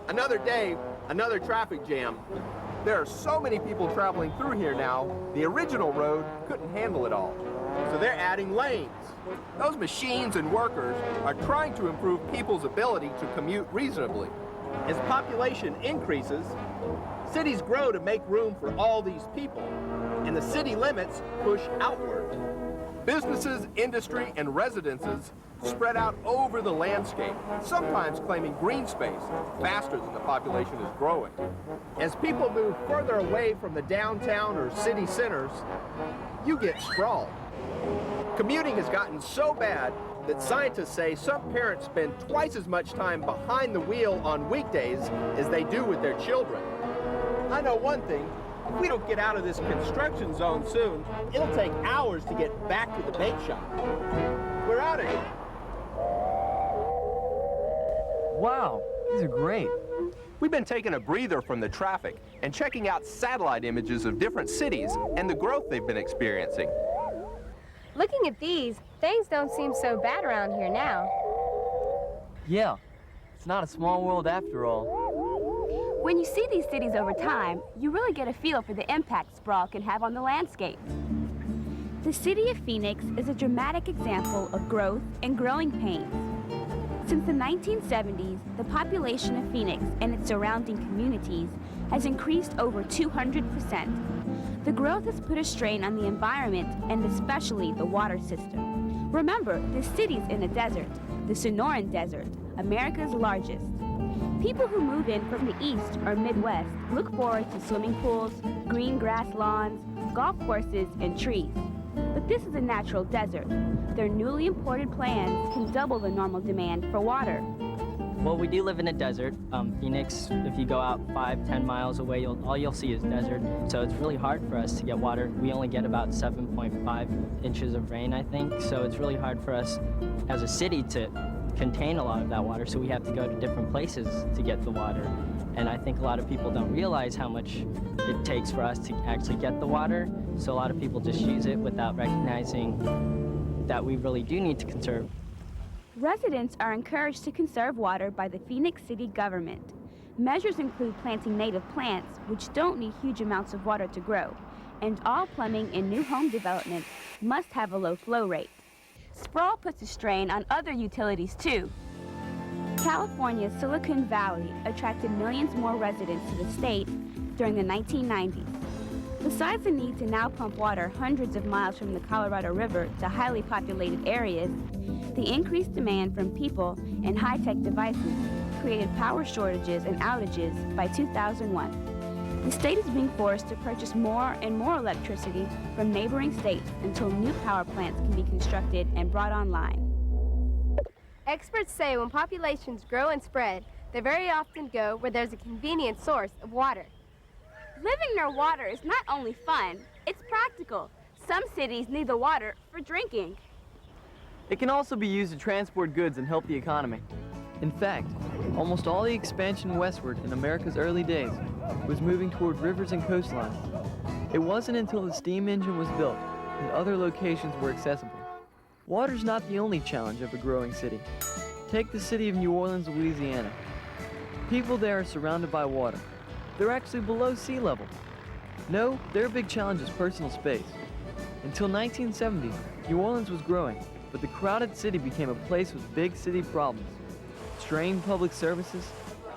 Another day, another traffic jam. There are so many people traveling through here now, the original road couldn't handle it all. So they're adding lanes. Those machines and workers are trying to improve people's ability to commute reasonably. As population increases, cities grow to make room for all these people, and the city limits push outward. Businesses, industry, and residences spread out over the landscape, sometimes claiming green space faster than the population is growing. As people move further away from the downtown or city centers, you get sprawl. Commuting has gotten so bad that scientists say some parents spend twice as much time behind the wheel on weekdays as they do with their children. I know one thing. If we don't get out of this construction zone soon, it'll take hours to get back to the bait shop. We're out of here. Wow, these are great. We've been taking a breather from the traffic and checking out satellite images of different cities and the growth they've been experiencing. Looking at these, things don't seem so bad around here now. Yeah, it's not a small world after all. When you see these cities over time, you really get a feel for the impact sprawl can have on the landscape. The city of Phoenix is a dramatic example of growth and growing pains. Since the 1970s, the population of Phoenix and its surrounding communities has increased over 200%. The growth has put a strain on the environment and especially the water system. Remember, the city's in a desert, the Sonoran Desert, America's largest. People who move in from the east or Midwest look forward to swimming pools, green grass lawns, golf courses, and trees. But this is a natural desert. Their newly imported plans can double the normal demand for water. Well, we do live in a desert. Phoenix, if you go out 5-10 miles away, all you'll see is desert. So it's really hard for us to get water. We only get about 7.5 inches of rain, I think. So it's really hard for us as a city to contain a lot of that water, so we have to go to different places to get the water. And I think a lot of people don't realize how much it takes for us to actually get the water, so a lot of people just use it without recognizing that we really do need to conserve. Residents are encouraged to conserve water by the Phoenix City government. Measures include planting native plants, which don't need huge amounts of water to grow, and all plumbing in new home development must have a low flow rate. Sprawl puts a strain on other utilities, too. California's Silicon Valley attracted millions more residents to the state during the 1990s. Besides the need to now pump water hundreds of miles from the Colorado River to highly populated areas, the increased demand from people and high-tech devices created power shortages and outages by 2001. The state is being forced to purchase more and more electricity from neighboring states until new power plants can be constructed and brought online. Experts say when populations grow and spread, they very often go where there's a convenient source of water. Living near water is not only fun, it's practical. Some cities need the water for drinking. It can also be used to transport goods and help the economy. In fact, almost all the expansion westward in America's early days was moving toward rivers and coastlines. It wasn't until the steam engine was built and other locations were accessible. Water's not the only challenge of a growing city. Take the city of New Orleans, Louisiana. People there are surrounded by water. They're actually below sea level. No, their big challenge is personal space. Until 1970, New Orleans was growing, but the crowded city became a place with big city problems. Strained public services,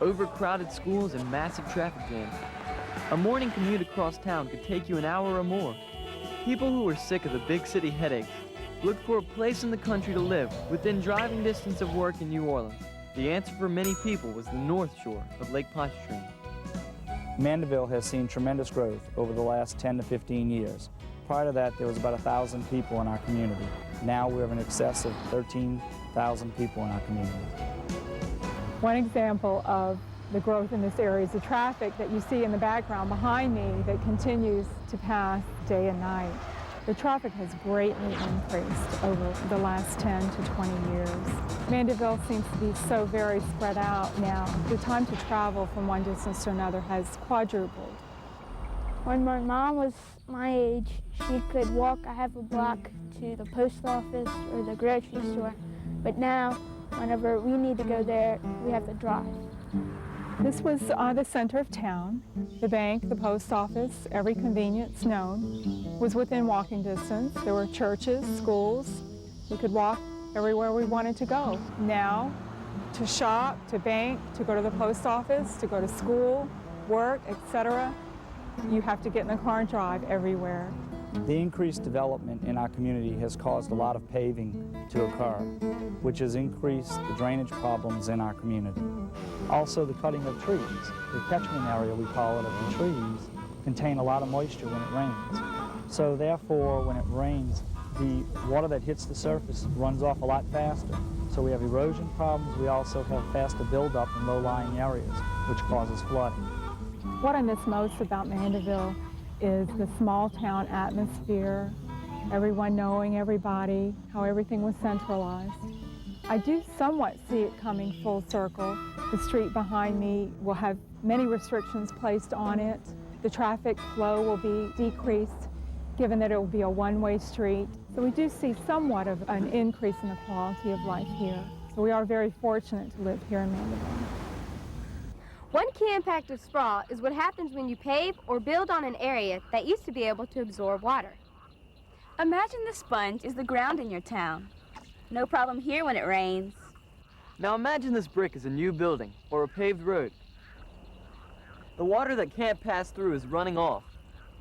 overcrowded schools, and massive traffic jams. A morning commute across town could take you an hour or more. People who were sick of the big city headaches looked for a place in the country to live within driving distance of work in New Orleans. The answer for many people was the North Shore of Lake Pontchartrain. Mandeville has seen tremendous growth over the last 10 to 15 years. Prior to that, there was about 1,000 people in our community. Now we have an excess of 13,000 people in our community. One example of the growth in this area is the traffic that you see in the background behind me that continues to pass day and night. The traffic has greatly increased over the last 10 to 20 years. Mandeville seems to be so very spread out now. The time to travel from one distance to another has quadrupled. When my mom was my age, she could walk a half a block to the post office or the grocery store. But now, whenever we need to go there, we have to drive. This was the center of town. The bank, the post office, every convenience known was within walking distance. There were churches, schools. We could walk everywhere we wanted to go. Now, to shop, to bank, to go to the post office, to go to school, work, etc., you have to get in the car and drive everywhere. The increased development in our community has caused a lot of paving to occur, which has increased the drainage problems in our community. Also, the cutting of trees. The catchment area, we call it, of the trees contain a lot of moisture when it rains. So therefore, when it rains, the water that hits the surface runs off a lot faster. So we have erosion problems. We also have faster buildup in low-lying areas, which causes flooding. What I miss most about Mandeville is the small town atmosphere, everyone knowing everybody, how everything was centralized. I do somewhat see it coming full circle. The street behind me will have many restrictions placed on it. The traffic flow will be decreased, given that it will be a one-way street. So we do see somewhat of an increase in the quality of life here. So we are very fortunate to live here in Mandeville. One key impact of sprawl is what happens when you pave or build on an area that used to be able to absorb water. Imagine the sponge is the ground in your town. No problem here when it rains. Now imagine this brick is a new building or a paved road. The water that can't pass through is running off,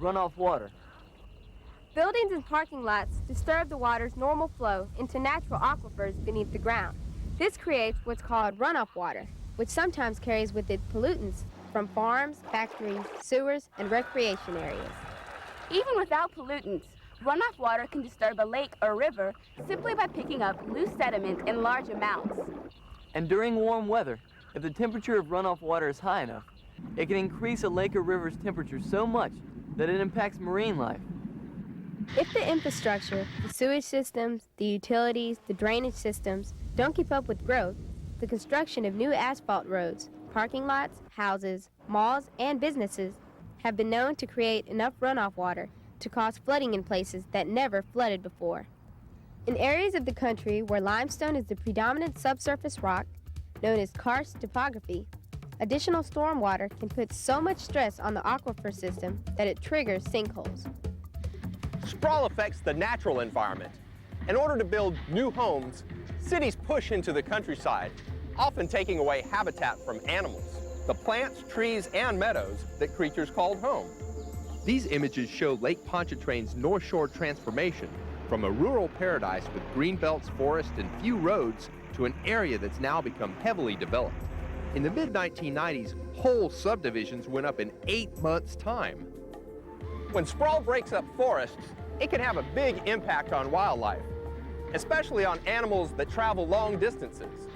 runoff water. Buildings and parking lots disturb the water's normal flow into natural aquifers beneath the ground. This creates what's called runoff water, which sometimes carries with it pollutants from farms, factories, sewers, and recreation areas. Even without pollutants, runoff water can disturb a lake or river simply by picking up loose sediment in large amounts. And during warm weather, if the temperature of runoff water is high enough, it can increase a lake or river's temperature so much that it impacts marine life. If the infrastructure, the sewage systems, the utilities, the drainage systems don't keep up with growth, the construction of new asphalt roads, parking lots, houses, malls, and businesses have been known to create enough runoff water to cause flooding in places that never flooded before. In areas of the country where limestone is the predominant subsurface rock, known as karst topography, additional storm water can put so much stress on the aquifer system that it triggers sinkholes. Sprawl affects the natural environment. In order to build new homes, cities push into the countryside, often taking away habitat from animals, the plants, trees, and meadows that creatures called home. These images show Lake Pontchartrain's North Shore transformation from a rural paradise with green belts, forest, and few roads to an area that's now become heavily developed. In the mid-1990s, whole subdivisions went up in 8 months' time. When sprawl breaks up forests, it can have a big impact on wildlife, especially on animals that travel long distances.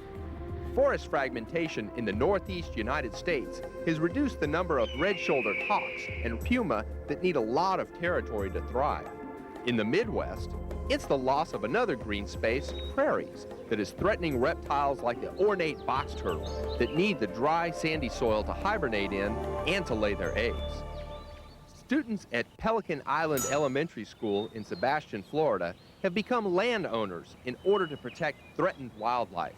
Forest fragmentation in the northeast United States has reduced the number of red-shouldered hawks and puma that need a lot of territory to thrive. In the Midwest, it's the loss of another green space, prairies, that is threatening reptiles like the ornate box turtle that need the dry, sandy soil to hibernate in and to lay their eggs. Students at Pelican Island Elementary School in Sebastian, Florida, have become landowners in order to protect threatened wildlife.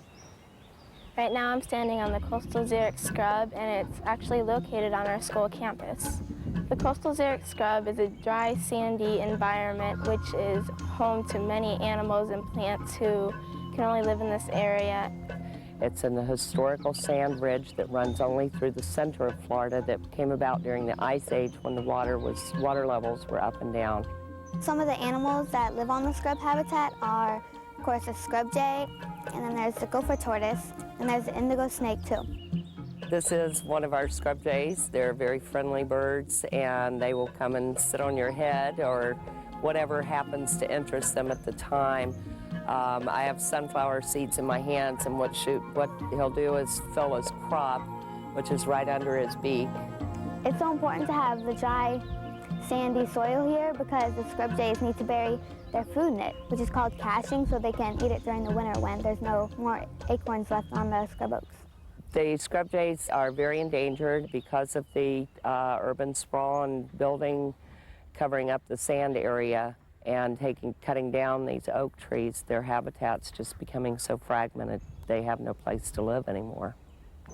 Right now I'm standing on the coastal xeric scrub, and it's actually located on our school campus. The coastal xeric scrub is a dry, sandy environment which is home to many animals and plants who can only live in this area. It's in the historical sand ridge that runs only through the center of Florida that came about during the Ice Age when the water levels were up and down. Some of the animals that live on the scrub habitat are, of course, the scrub jay, and then there's the gopher tortoise, and there's the indigo snake too. This is one of our scrub jays. They're very friendly birds, and they will come and sit on your head or whatever happens to interest them at the time. I have sunflower seeds in my hands, and what he'll do is fill his crop, which is right under his beak. It's so important to have the dry, sandy soil here because the scrub jays need to bury their food in it, which is called caching, so they can eat it during the winter when there's no more acorns left on the scrub oaks. The scrub jays are very endangered because of the urban sprawl and building, covering up the sand area and cutting down these oak trees. Their habitat's just becoming so fragmented, they have no place to live anymore.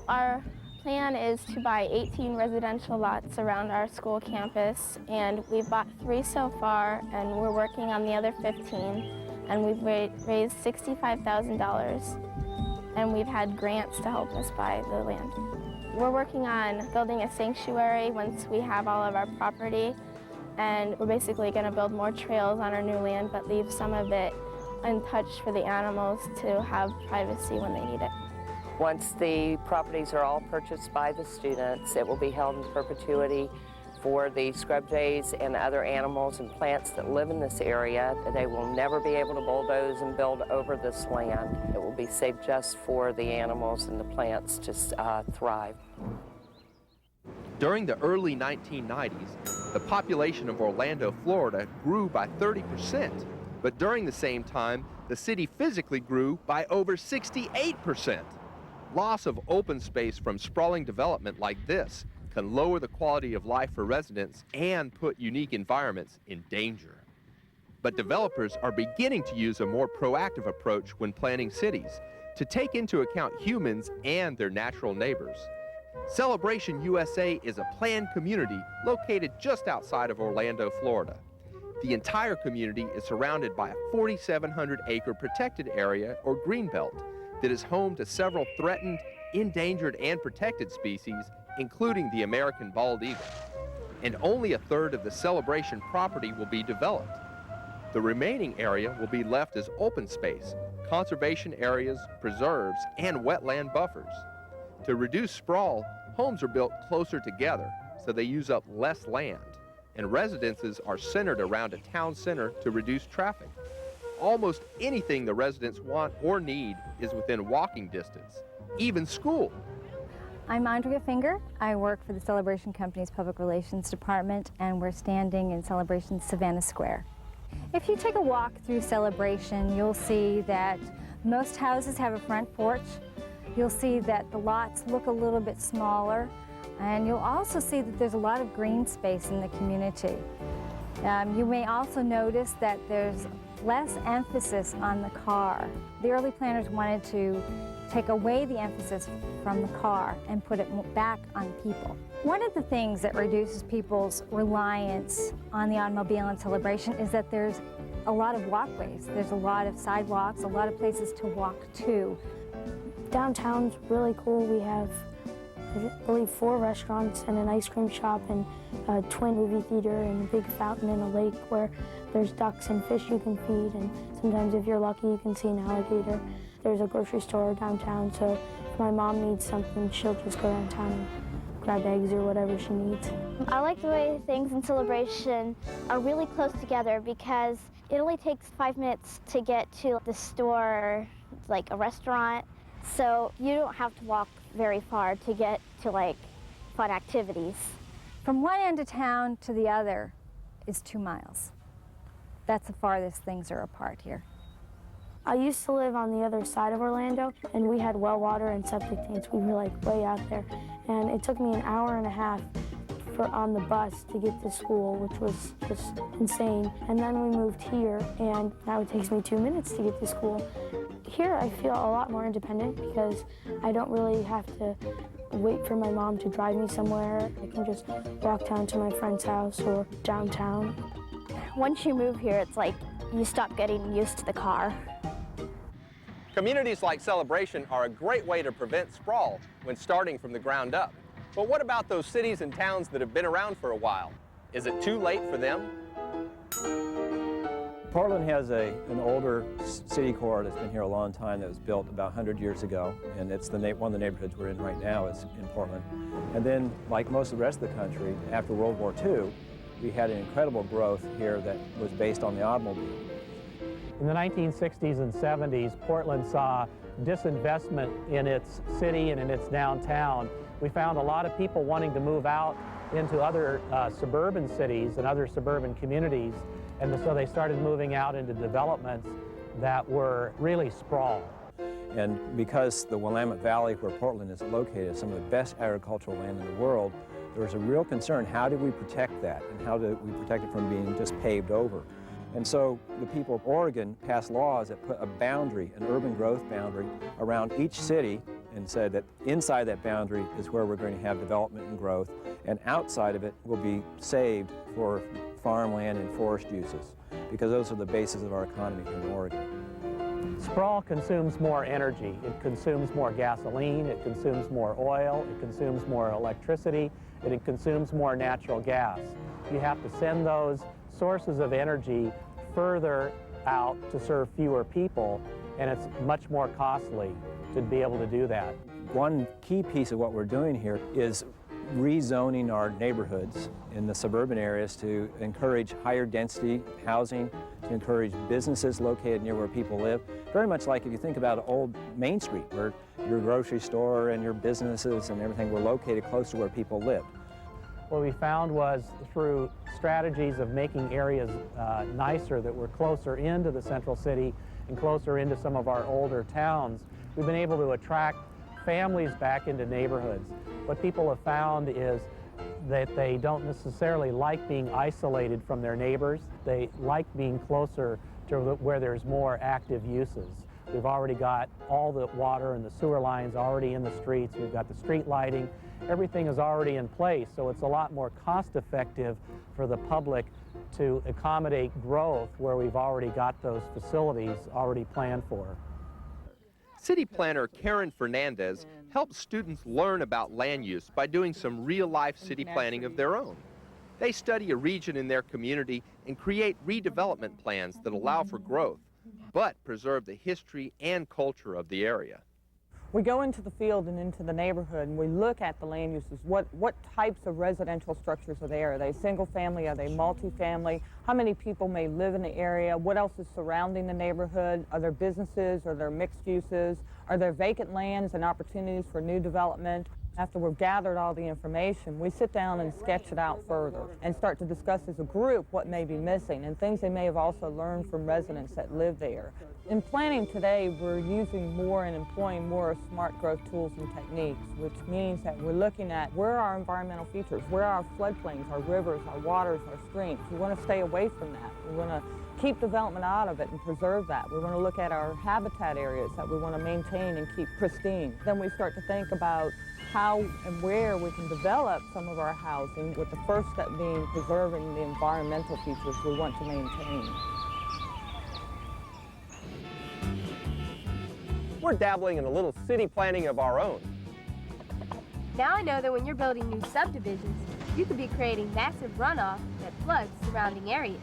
Our plan is to buy 18 residential lots around our school campus, and we've bought 3 so far, and we're working on the other 15, and we've raised $65,000, and we've had grants to help us buy the land. We're working on building a sanctuary once we have all of our property, and we're basically going to build more trails on our new land, but leave some of it untouched for the animals to have privacy when they need it. Once the properties are all purchased by the students, it will be held in perpetuity for the scrub jays and other animals and plants that live in this area. They will never be able to bulldoze and build over this land. It will be saved just for the animals and the plants to thrive. During the early 1990s, the population of Orlando, Florida grew by 30%, but during the same time, the city physically grew by over 68%. Loss of open space from sprawling development like this can lower the quality of life for residents and put unique environments in danger. But developers are beginning to use a more proactive approach when planning cities to take into account humans and their natural neighbors. Celebration USA is a planned community located just outside of Orlando, Florida. The entire community is surrounded by a 4,700-acre protected area or greenbelt that is home to several threatened, endangered, and protected species, including the American bald eagle. And only 1/3 of the Celebration property will be developed. The remaining area will be left as open space, conservation areas, preserves, and wetland buffers. To reduce sprawl, homes are built closer together, so they use up less land, and residences are centered around a town center to reduce traffic. Almost anything the residents want or need is within walking distance, even school. I'm Andrea Finger. I work for the Celebration Company's Public Relations Department, and we're standing in Celebration Savannah Square. If you take a walk through Celebration, you'll see that most houses have a front porch. You'll see that the lots look a little bit smaller, and you'll also see that there's a lot of green space in the community. You may also notice that there's less emphasis on the car. The early planners wanted to take away the emphasis from the car and put it back on people. One of the things that reduces people's reliance on the automobile in Celebration is that there's a lot of walkways. There's a lot of sidewalks, a lot of places to walk to. Downtown's really cool. We have, I believe, 4 restaurants and an ice cream shop and a twin movie theater and a big fountain and a lake where there's ducks and fish you can feed, and sometimes if you're lucky you can see an alligator. There's a grocery store downtown, so if my mom needs something, she'll just go downtown and grab eggs or whatever she needs. I like the way things in Celebration are really close together because it only takes 5 minutes to get to the store, like a restaurant, so you don't have to walk very far to get to like fun activities. From one end of town to the other is 2 miles. That's the farthest things are apart here. I used to live on the other side of Orlando, and we had well water and septic tanks. We were like way out there, and it took me an hour and a half on the bus to get to school, which was just insane. And then we moved here, and now it takes me 2 minutes to get to school. Here I feel a lot more independent because I don't really have to wait for my mom to drive me somewhere. I can just walk down to my friend's house or downtown. Once you move here, it's like you stop getting used to the car. Communities like Celebration are a great way to prevent sprawl when starting from the ground up. But what about those cities and towns that have been around for a while? Is it too late for them? Portland has an older city core that's been here a long time that was built about 100 years ago, and it's one of the neighborhoods we're in right now is in Portland. And then, like most of the rest of the country, after World War II, we had an incredible growth here that was based on the automobile. In the 1960s and 70s, Portland saw disinvestment in its city and in its downtown. We found a lot of people wanting to move out into other suburban cities and other suburban communities, and so they started moving out into developments that were really sprawl. And because the Willamette Valley, where Portland is located, is some of the best agricultural land in the world, there was a real concern, how do we protect that, and how do we protect it from being just paved over? And so the people of Oregon passed laws that put a boundary, an urban growth boundary, around each city and said that inside that boundary is where we're going to have development and growth, and outside of it will be saved for farmland and forest uses, because those are the bases of our economy here in Oregon. Sprawl consumes more energy. It consumes more gasoline, it consumes more oil, it consumes more electricity, and it consumes more natural gas. You have to send those sources of energy further out to serve fewer people, and it's much more costly to be able to do that. One key piece of what we're doing here is rezoning our neighborhoods in the suburban areas to encourage higher density housing, to encourage businesses located near where people live. Very much like if you think about old Main Street, where your grocery store and your businesses and everything were located close to where people lived. What we found was through strategies of making areas nicer that were closer into the central city and closer into some of our older towns, we've been able to attract families back into neighborhoods. What people have found is that they don't necessarily like being isolated from their neighbors. They like being closer to where there's more active uses. We've already got all the water and the sewer lines already in the streets. We've got the street lighting. Everything is already in place, so it's a lot more cost-effective for the public to accommodate growth where we've already got those facilities already planned for. City planner Karen Hernandez helps students learn about land use by doing some real-life city planning of their own. They study a region in their community and create redevelopment plans that allow for growth, but preserve the history and culture of the area. We go into the field and into the neighborhood and we look at the land uses. What types of residential structures are there? Are they single family? Are they multifamily? How many people may live in the area? What else is surrounding the neighborhood? Are there businesses? Are there mixed uses? Are there vacant lands and opportunities for new development? After we've gathered all the information, we sit down and sketch it out further and start to discuss as a group what may be missing and things they may have also learned from residents that live there. In planning today, we're using more and employing more smart growth tools and techniques, which means that we're looking at where are our environmental features, where are our floodplains, our rivers, our waters, our streams. We want to stay away from that. We want to keep development out of it and preserve that. We want to look at our habitat areas that we want to maintain and keep pristine. Then we start to think about how and where we can develop some of our housing, with the first step being preserving the environmental features we want to maintain. We're dabbling in a little city planning of our own. Now I know that when you're building new subdivisions, you could be creating massive runoff that floods surrounding areas.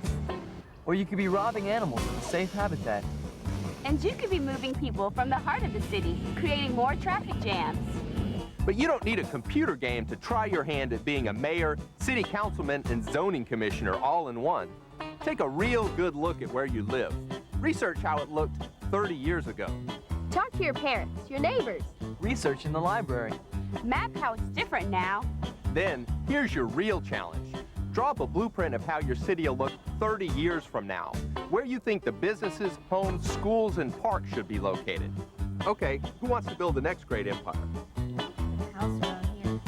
Or you could be robbing animals in a safe habitat. And you could be moving people from the heart of the city, creating more traffic jams. But you don't need a computer game to try your hand at being a mayor, city councilman, and zoning commissioner all in one. Take a real good look at where you live. Research how it looked 30 years ago. Talk to your parents, your neighbors. Research in the library. Map how it's different now. Then, here's your real challenge. Draw up a blueprint of how your city will look 30 years from now, where you think the businesses, homes, schools, and parks should be located. Okay, who wants to build the next great empire? House around here.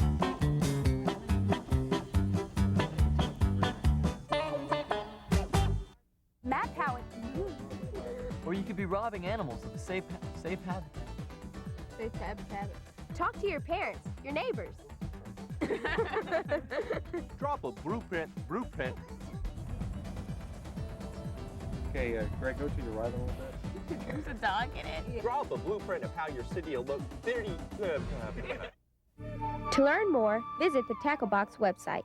Map how it. Or you could be robbing animals in a safe habitat. Safe habitat. Talk to your parents, your neighbors. Drop a blueprint. Okay, Greg, go to your right a little bit. There's a dog in it. Draw up a blueprint of how your city will look 30. To learn more, visit the Tacklebox website.